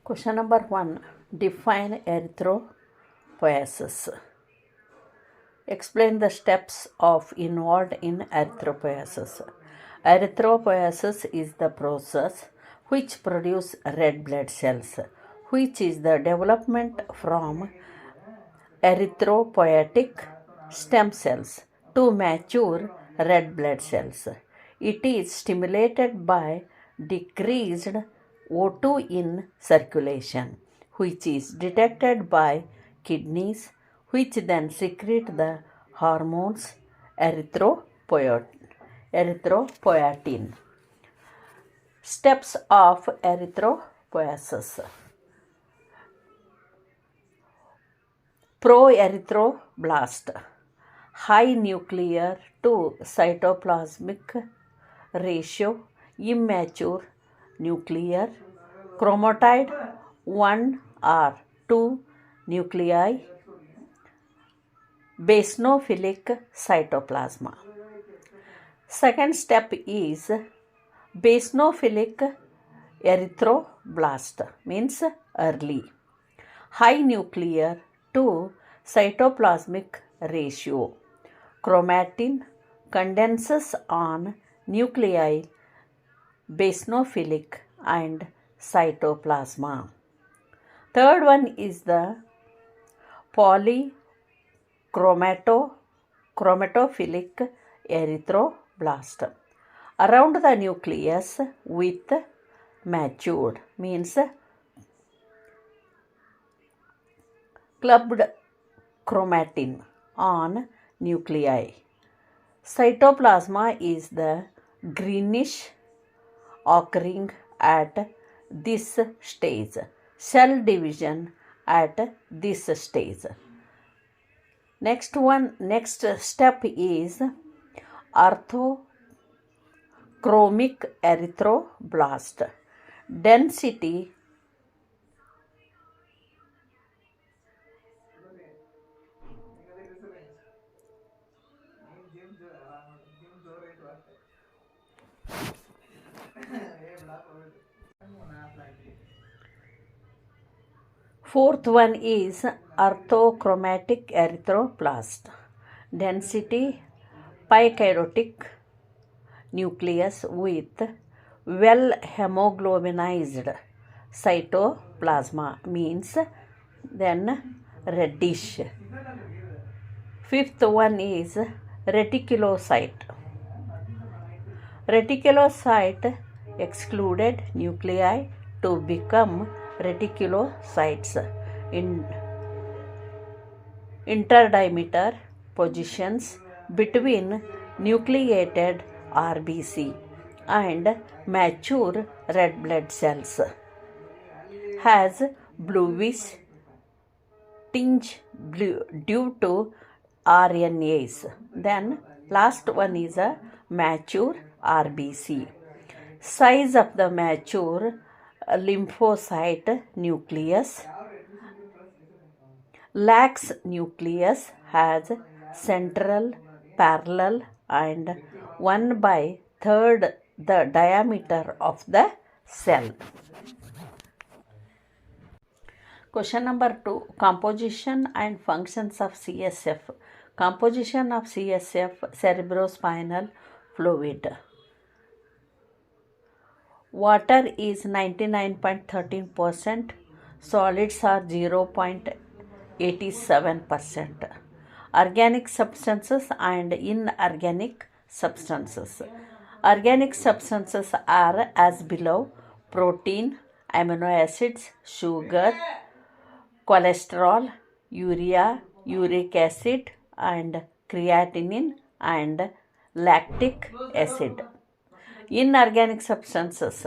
Question number 1. Define erythropoiesis. Explain the steps involved in erythropoiesis. Erythropoiesis is the process which produces red blood cells, which is the development from erythropoietic stem cells to mature red blood cells. It is stimulated by decreased O2 in circulation, which is detected by kidneys, which then secrete the hormones erythropoietin. Steps of erythropoiesis. Proerythroblast, high nuclear to cytoplasmic ratio, immature nuclear, chromatide 1 or 2 nuclei, basophilic cytoplasma. Second step is basophilic erythroblast, means early. High nuclear to cytoplasmic ratio. Chromatin condenses on nuclei, basophilic and cytoplasma. Third one is the polychromatophilic erythroblast. Around the nucleus with matured, means clubbed chromatin on nuclei. Cytoplasma is the greenish occurring at this stage. Cell division at this stage. Next step is orthochromic erythroblast. Density Fourth one is orthochromatic erythroblast. Density picarotic nucleus with well hemoglobinized cytoplasma, means then reddish. Fifth one is reticulocyte. Reticulocyte excluded nuclei to become reticulocytes. Interdiameter positions between nucleated RBC and mature red blood cells. Has bluish tinge due to RNAs. Then last one is a mature RBC. Size of the mature lymphocyte nucleus. Lax nucleus has central, parallel and 1/3 the diameter of the cell. Question number 2. Composition and functions of CSF. Composition of CSF, cerebrospinal fluid. Water is 99.13%. Solids are 0.87%. Organic substances and inorganic substances. Organic substances are as below: protein, amino acids, sugar, cholesterol, urea, uric acid, and creatinine and lactic acid. Inorganic substances: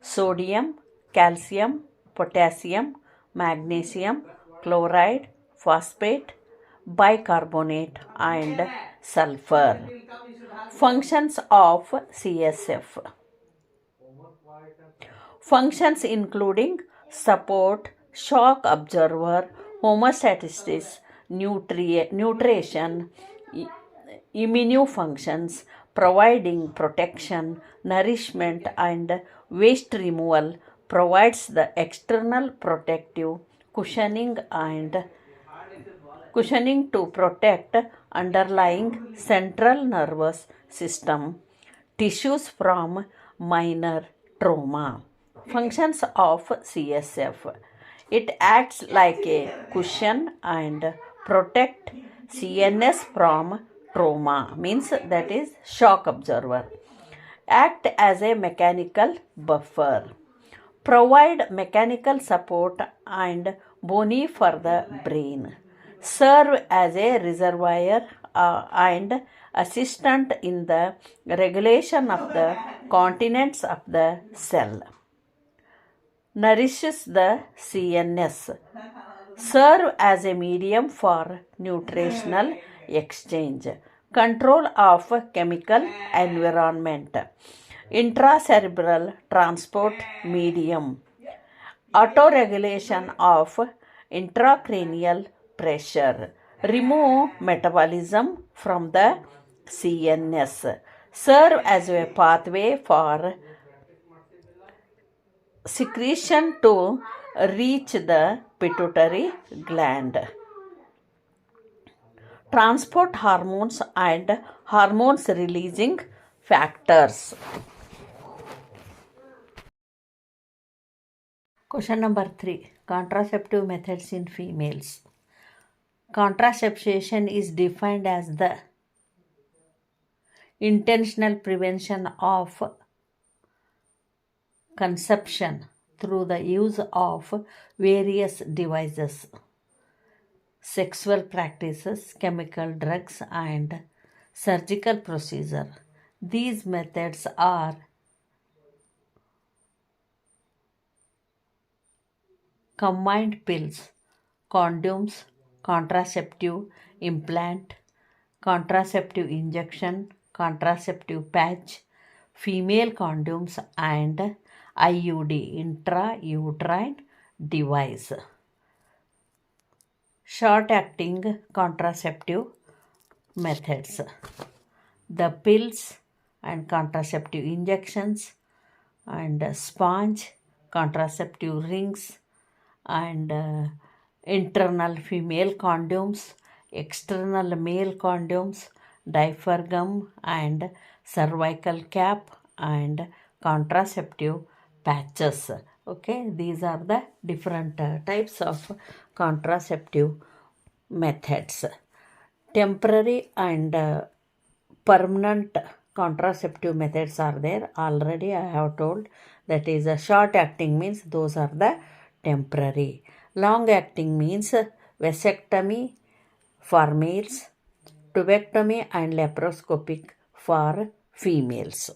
sodium, calcium, potassium, magnesium, chloride, phosphate, bicarbonate and sulfur. Functions of CSF. Functions including support, shock absorber, homeostasis, nutrition, immune functions, providing protection, nourishment and waste removal, provides the external protective cushioning to protect underlying central nervous system tissues from minor trauma. Functions of CSF. It acts like a cushion and protect CNS from trauma, means that is shock absorber. Act as a mechanical buffer. Provide mechanical support and bony for the brain. Serve as a reservoir and assistant in the regulation of the continents of the cell. Nourishes the CNS. Serve as a medium for nutritional exchange. Control of chemical environment. Intracerebral transport medium. Autoregulation of intracranial pressure. Remove metabolism from the CNS. Serve as a pathway for secretion to reach the pituitary gland. Transport hormones and hormones releasing factors. Question number 3. Contraceptive methods in females. Contraception is defined as the intentional prevention of conception through the use of various devices, sexual practices, chemical drugs, and surgical procedure. These methods are combined pills, condoms, contraceptive implant, contraceptive injection, contraceptive patch, female condoms, and IUD, intrauterine device. Short-acting contraceptive methods. The pills and contraceptive injections and sponge, contraceptive rings, and internal female condoms, external male condoms, diaphragm and cervical cap, and contraceptive patches. Okay, these are the different types of contraceptive methods. Temporary and permanent contraceptive methods are there. Already I have told, that is a short acting means those are the temporary. Long acting means vasectomy for males, tubectomy and laparoscopic for females.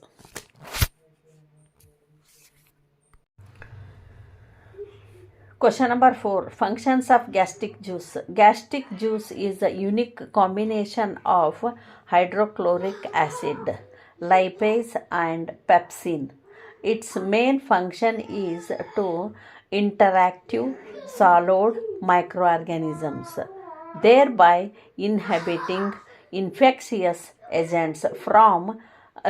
Question number 4. Functions of gastric juice. Gastric juice is a unique combination of hydrochloric acid, lipase and pepsin. Its main function is to interactive solid microorganisms, thereby inhibiting infectious agents from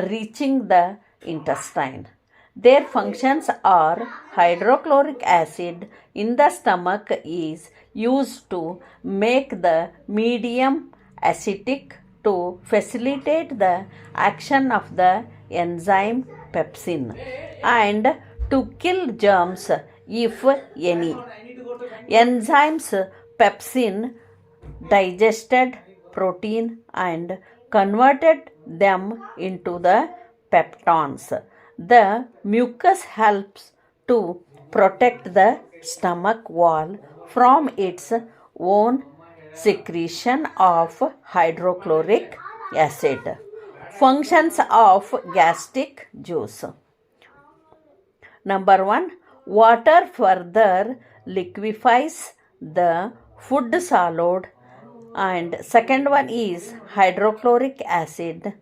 reaching the intestine. Their functions are hydrochloric acid in the stomach is used to make the medium acidic to facilitate the action of the enzyme pepsin and to kill germs if any. Enzymes pepsin digested protein and converted them into the peptones. The mucus helps to protect the stomach wall from its own secretion of hydrochloric acid. Functions of gastric juice. Number 1. Water further liquefies the food solid, and second one is hydrochloric acid.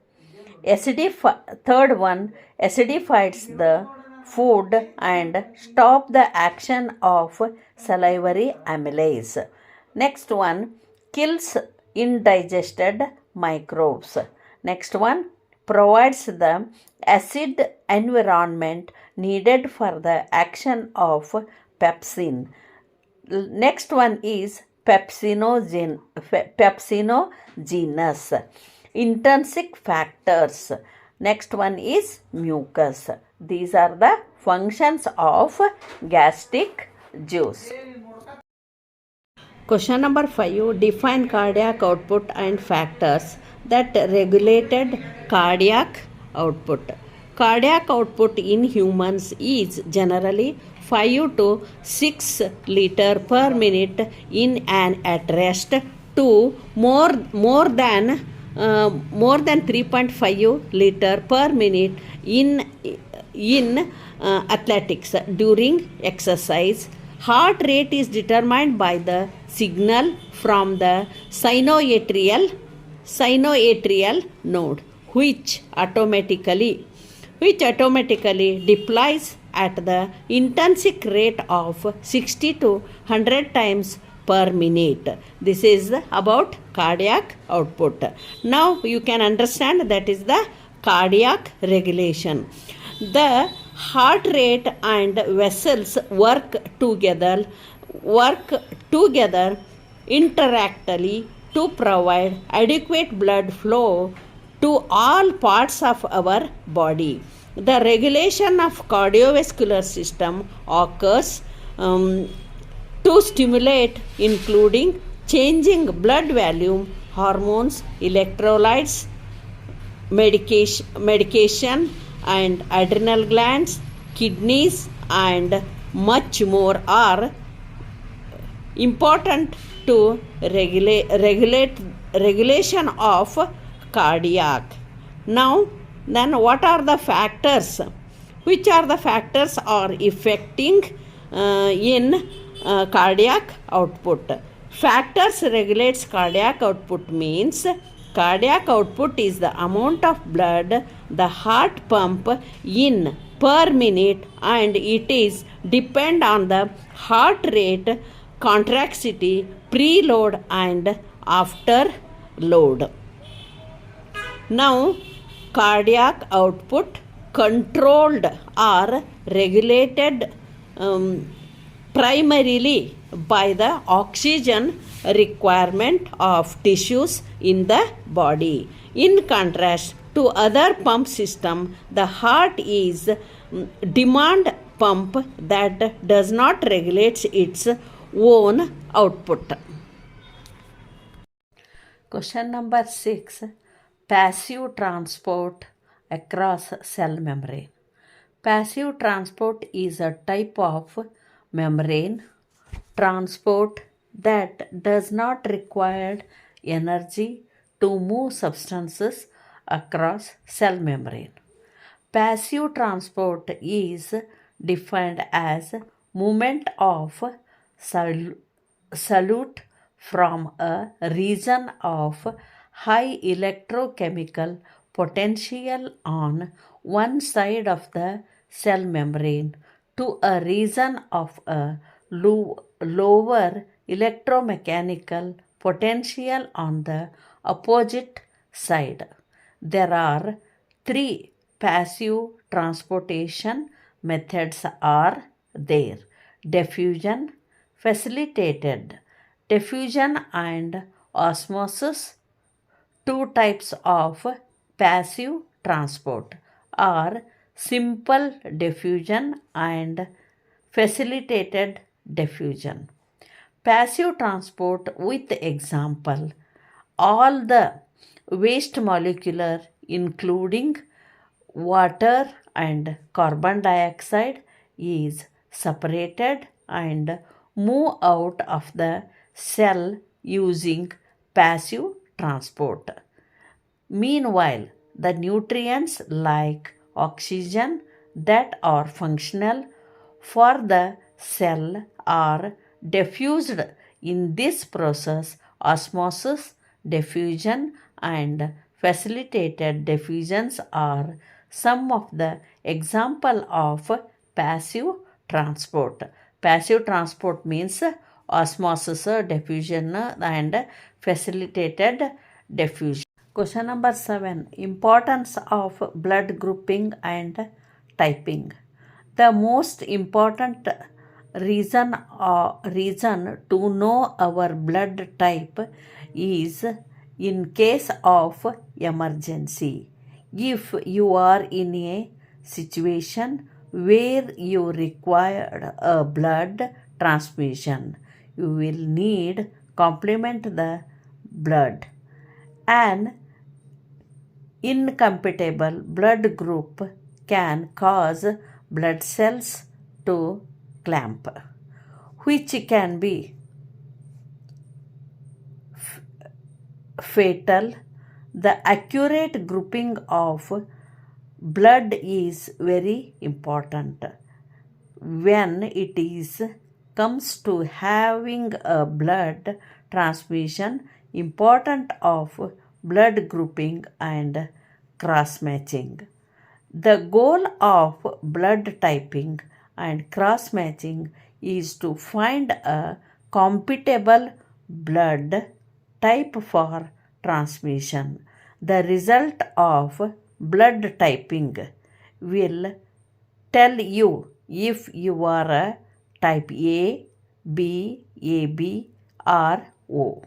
Third one acidifies the food and stop the action of salivary amylase. Next one kills indigested microbes. Next one provides the acid environment needed for the action of pepsin. Next one is pepsinogenous. Intrinsic factors. Next one is mucus. These are the functions of gastric juice. Question number 5. Define cardiac output and factors that regulated cardiac output. Cardiac output in humans is generally 5 to 6 liter per minute in an at rest to more than 3.5 liter per minute in athletics during exercise. Heart rate is determined by the signal from the sinoatrial node, which automatically deploys at the intrinsic rate of 60 to 100 times per minute. This is about cardiac output. Now you can understand that is the cardiac regulation. The heart rate and vessels work together interactly to provide adequate blood flow to all parts of our body. The regulation of cardiovascular system occurs to stimulate including changing blood volume, hormones, electrolytes, medication and adrenal glands, kidneys and much more are important to regulation of cardiac. Now then, what are the factors? Which are the factors are affecting in cardiac output? Factors regulates cardiac output means cardiac output is the amount of blood the heart pump in per minute, and it is depend on the heart rate, contractility, preload and after load. Now cardiac output controlled or regulated primarily by the oxygen requirement of tissues in the body. In contrast to other pump system, the heart is demand pump that does not regulate its own output. Question number 6. Passive transport across cell membrane. Passive transport is a type of membrane transport that does not require energy to move substances across cell membrane. Passive transport is defined as movement of solute from a region of high electrochemical potential on one side of the cell membrane to a region of a lower electromechanical potential on the opposite side. There are 3 passive transportation methods are there: diffusion, facilitated diffusion and osmosis. 2 types of passive transport are simple diffusion and facilitated diffusion. Passive transport with example: all the waste molecular including water and carbon dioxide is separated and move out of the cell using passive transport. Meanwhile, the nutrients like oxygen that are functional for the cell are diffused. In this process, osmosis, diffusion and facilitated diffusions are some of the example of passive transport. Passive transport means osmosis, diffusion and facilitated diffusion. Question number 7. Importance of blood grouping and typing. The most important reason to know our blood type is in case of emergency. If you are in a situation where you require a blood transfusion, you will need complement the blood. An incompatible blood group can cause blood cells to clamp, which can be fatal. The accurate grouping of blood is very important when it is comes to having a blood transfusion. Important of blood grouping and cross matching. The goal of blood typing and cross matching is to find a compatible blood type for transmission. The result of blood typing will tell you if you are a type A, B, AB, or O,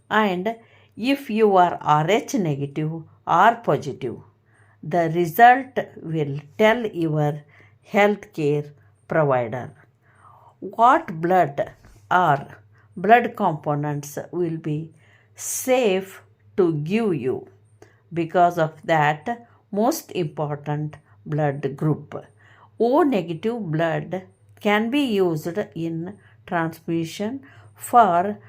and if you are Rh negative or positive. The result will tell your healthcare provider what blood or blood components will be safe to give you. Because of that, most important blood group. O negative blood can be used in transfusion for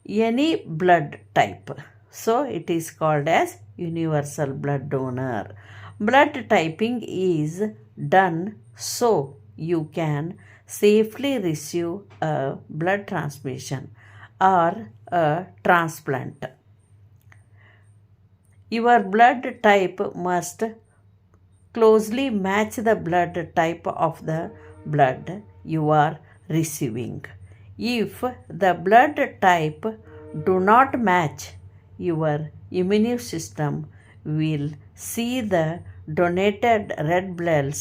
any blood type. So it is called as universal blood donor. Blood typing is done so you can safely receive a blood transfusion or a transplant. Your blood type must closely match the blood type of the blood you are receiving. If the blood type do not match, your immune system will see the donated red blood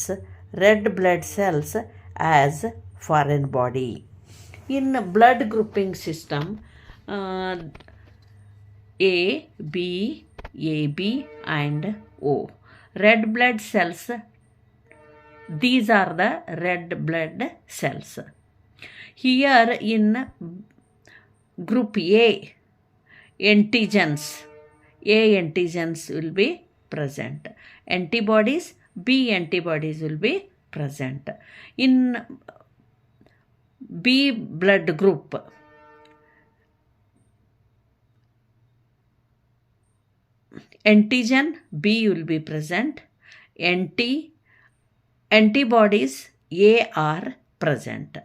cells as foreign body. In blood grouping system, A, B, AB and O. Red blood cells, these are the red blood cells. Here in group A antigens will be present. Antibodies, B antibodies will be present. In B blood group, antigen B will be present. Antibodies A are present.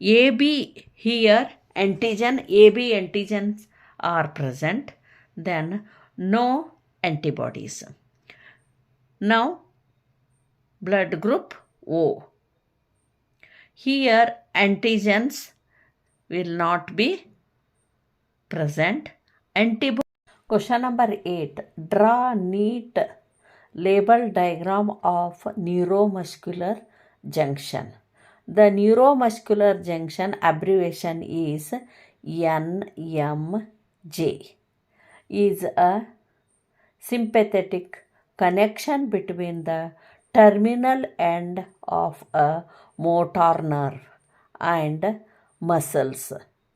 AB, here antigen AB antigens are present, then no antibodies. Now blood group O. Here antigens will not be present. Question number 8. Draw neat label diagram of neuromuscular junction. The neuromuscular junction abbreviation is NMJ. Is a sympathetic connection between the terminal end of a motor nerve and muscles,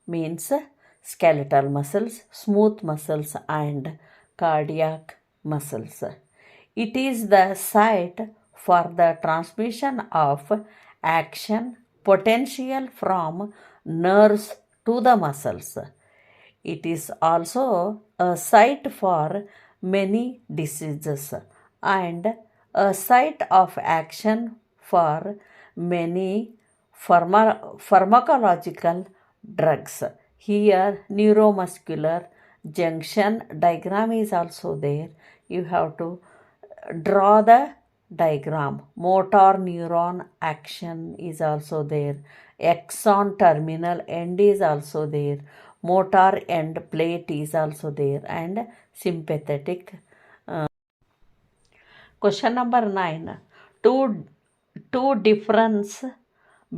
means skeletal muscles, smooth muscles and cardiac muscles. It is the site for the transmission of action potential from nerves to the muscles. It is also a site for many diseases and a site of action for many pharmacological drugs. Here neuromuscular junction diagram is also there. You have to draw the diagram. Motor neuron action is also there. Axon terminal end is also there. motor end plate is also there, and sympathetic. Question number 9. Two difference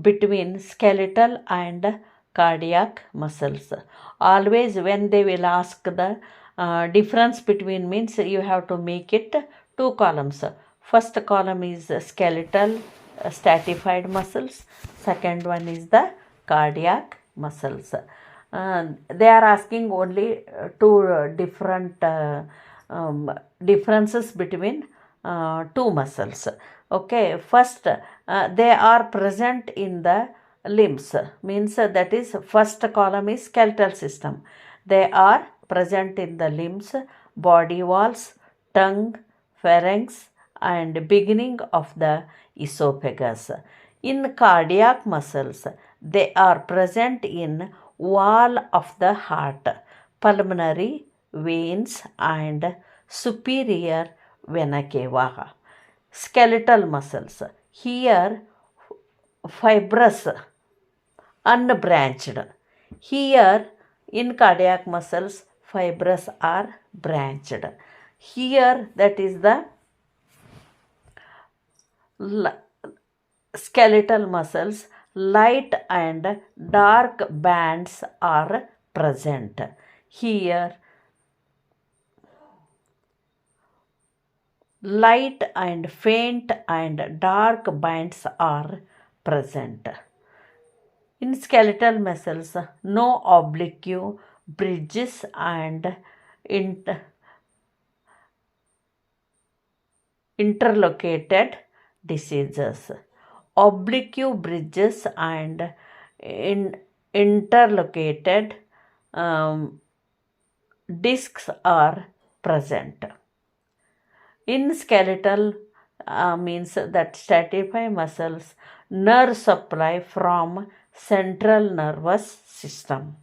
between skeletal and cardiac muscles. Always when they will ask the difference between, means you have to make it two columns. First column is skeletal stratified muscles. Second one is the cardiac muscles. They are asking only two different differences between two muscles. Okay, first they are present in the limbs, means that is first column is skeletal system. They are present in the limbs, body walls, tongue, pharynx, and beginning of the esophagus. In cardiac muscles, they are present in wall of the heart, pulmonary veins, and superior vena cava. Skeletal muscles, here fibrous, unbranched. Here in cardiac muscles, fibrous are branched. Here that is the skeletal muscles, light and dark bands are present. Here light and faint and dark bands are present. In skeletal muscles, no oblique bridges and interlocated diseases. Oblique bridges and interlocated discs are present. In skeletal means that stratify muscles, nerve supply from central nervous system.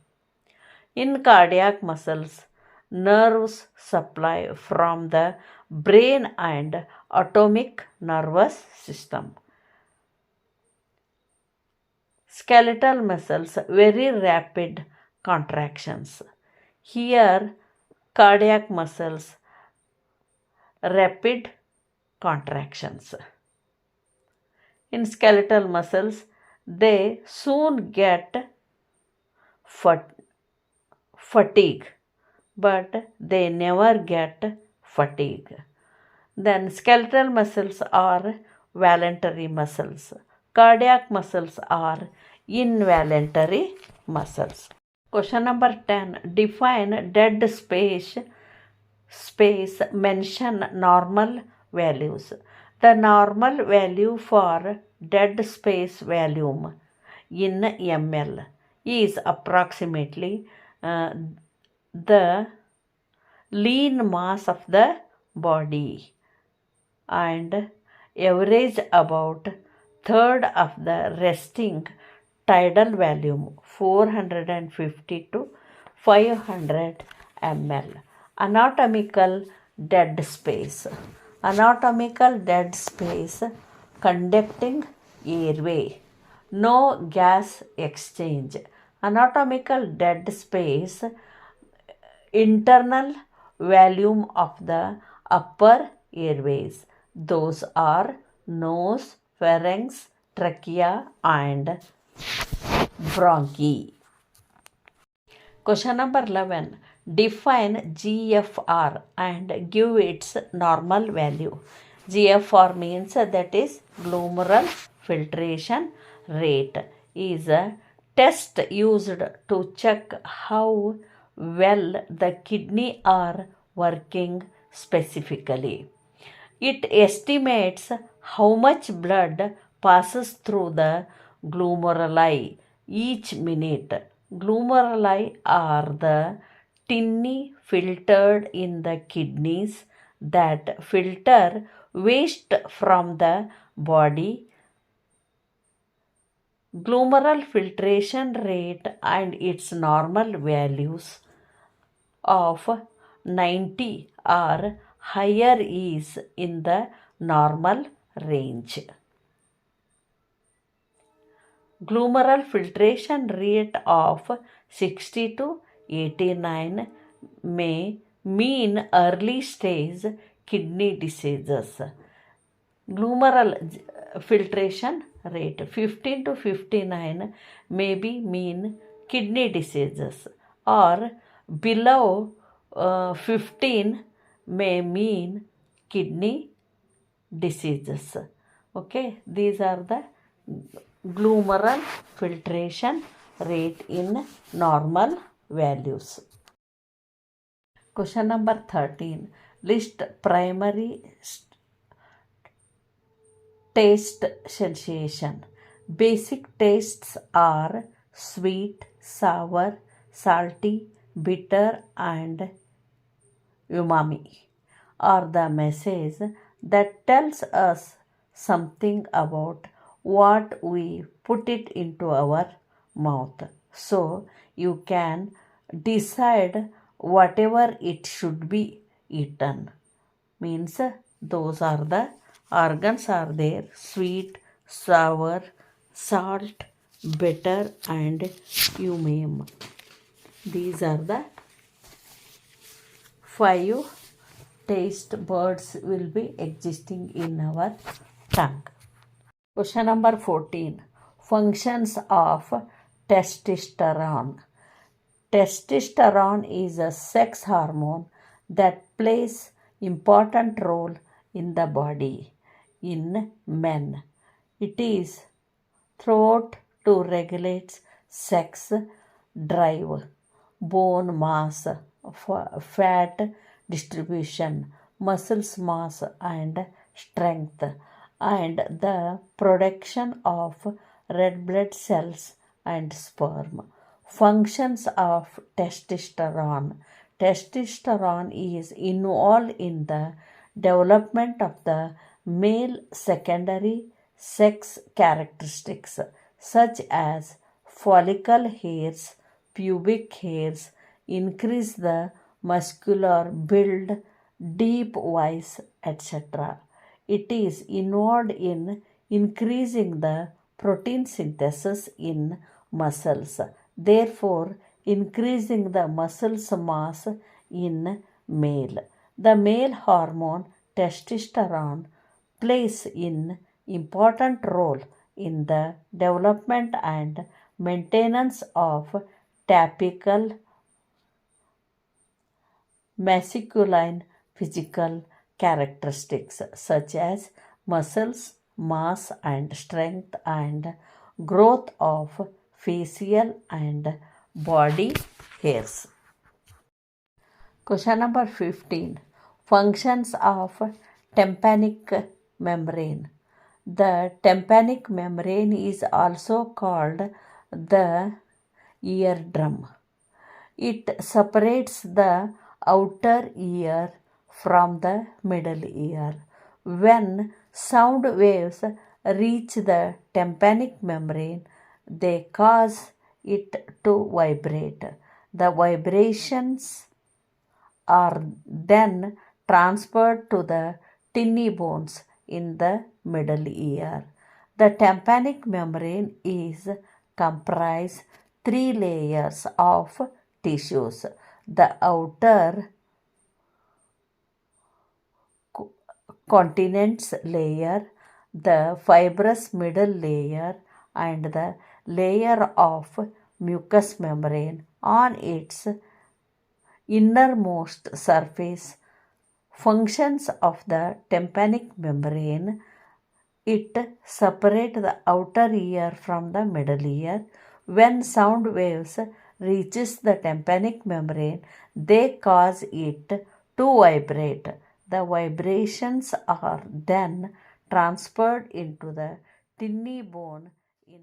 In cardiac muscles, nerves supply from the brain and autonomic nervous system. Skeletal muscles, very rapid contractions. Here cardiac muscles, rapid contractions. In skeletal muscles, they soon get fatigue, but they never get fatigue. Then skeletal muscles are voluntary muscles. Cardiac muscles are involuntary muscles. Question number 10. Define dead space, mention normal values. The normal value for dead space volume in ml is approximately the lean mass of the body and average about third of the resting tidal volume 450 to 500 ml. Anatomical dead space. Anatomical dead space, conducting airway, no gas exchange. Anatomical dead space, internal volume of the upper airways. Those are nose, pharynx, trachea, and bronchi. Question number 11. Define GFR and give its normal value. GFR means that is glomerular filtration rate, is a test used to check how well the kidney are working specifically. It estimates how much blood passes through the glomeruli each minute. Glomeruli are the tiny filtered in the kidneys that filter waste from the body. Glomerular filtration rate and its normal values of 90 or higher is in the normal range. Glomerular filtration rate of 60 to 89 may mean early stage kidney diseases. Glomerular filtration rate 15 to 59 may be mean kidney diseases, or below 15 may mean kidney diseases. Okay, these are the glomerular filtration rate in normal values. Question number 13. List primary taste sensation. Basic tastes are sweet, sour, salty, bitter, and umami, or the message that tells us something about what we put it into our mouth. So you can decide whatever it should be eaten. Means those are the organs are there: sweet, sour, salt, bitter, and umami. These are the 5 taste buds will be existing in our tongue. Question number 14. Functions of testosterone. Testosterone is a sex hormone that plays important role in the body in men. It is thought to regulate sex drive, bone mass, fat distribution, muscles mass and strength, and the production of red blood cells and sperm. Functions of testosterone. Testosterone is involved in the development of the male secondary sex characteristics such as follicle hairs, pubic hairs, increase the muscular build, deep voice, etc. It is involved in increasing the protein synthesis in muscles, therefore increasing the muscles mass in male. The male hormone testosterone plays an important role in the development and maintenance of typical masculine physical characteristics such as muscles, mass and strength, and growth of facial and body hairs. Question number 15. Functions of tympanic membrane. The tympanic membrane is also called the eardrum. It separates the outer ear from the middle ear. When sound waves reach the tympanic membrane, they cause it to vibrate. The vibrations are then transferred to the tinny bones in the middle ear. The tympanic membrane is comprised 3 layers of tissues: the outer continents layer, the fibrous middle layer, and the layer of mucous membrane on its innermost surface. Functions of the tympanic membrane: it separates the outer ear from the middle ear. When sound waves reaches the tympanic membrane, they cause it to vibrate. The vibrations are then transferred into the tinny bone in